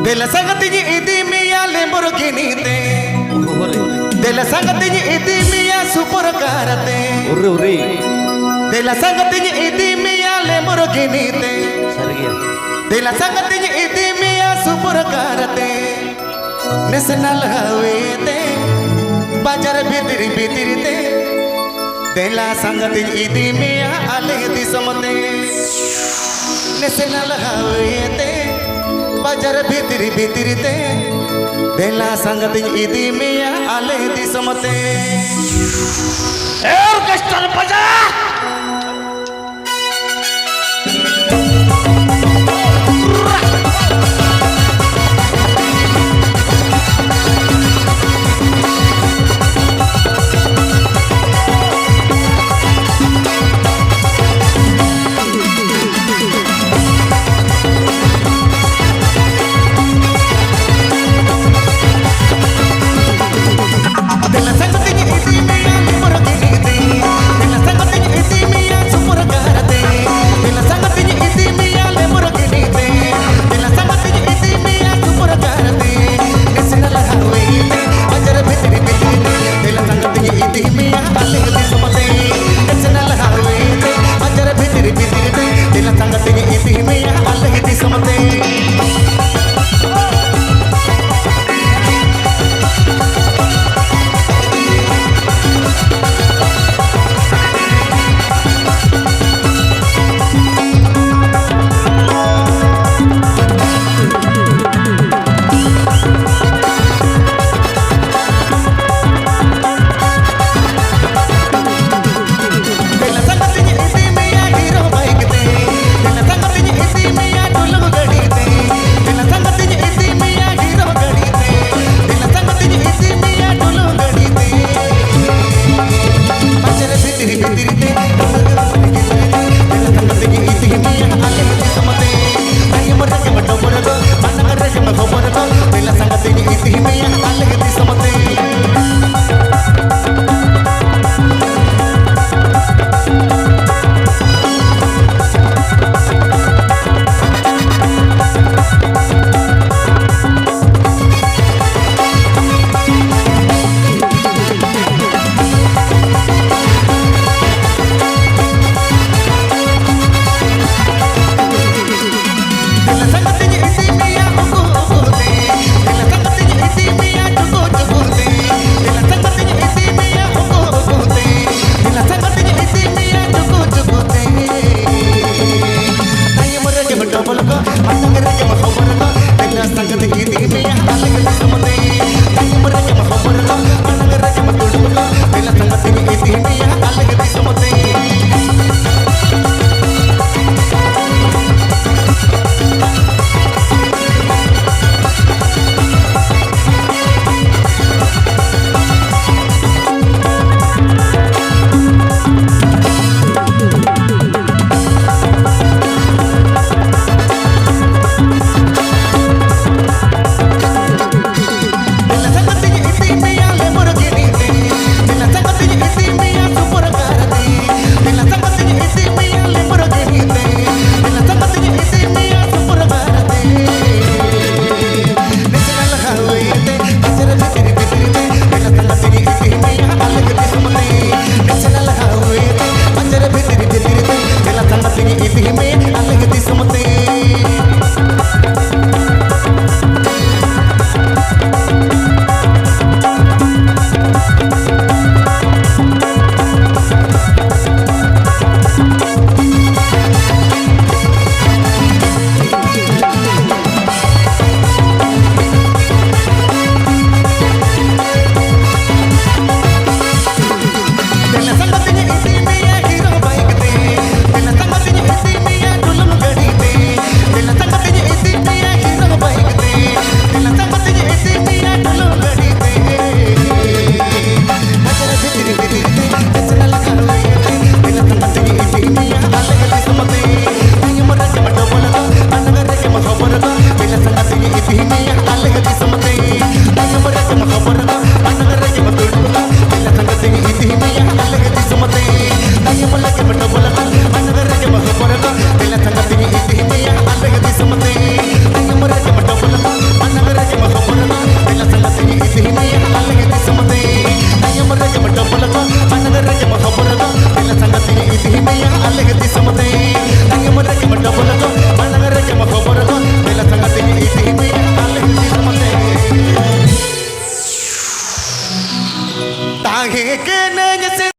Della sangatini idi mia Lamborghini te. Della sangatini idi mia supercar te. Della sangatini idi mia Lamborghini te. Della sangatini idi mia supercar te. National highway te. Bajar bitiri bitiri te. Della sangatini idi mia ale di samate. National highway te. Bajar bitiri bitiri te. Della sangatini idi mia ale di samate. Orchestra baja. Samate, que nadie se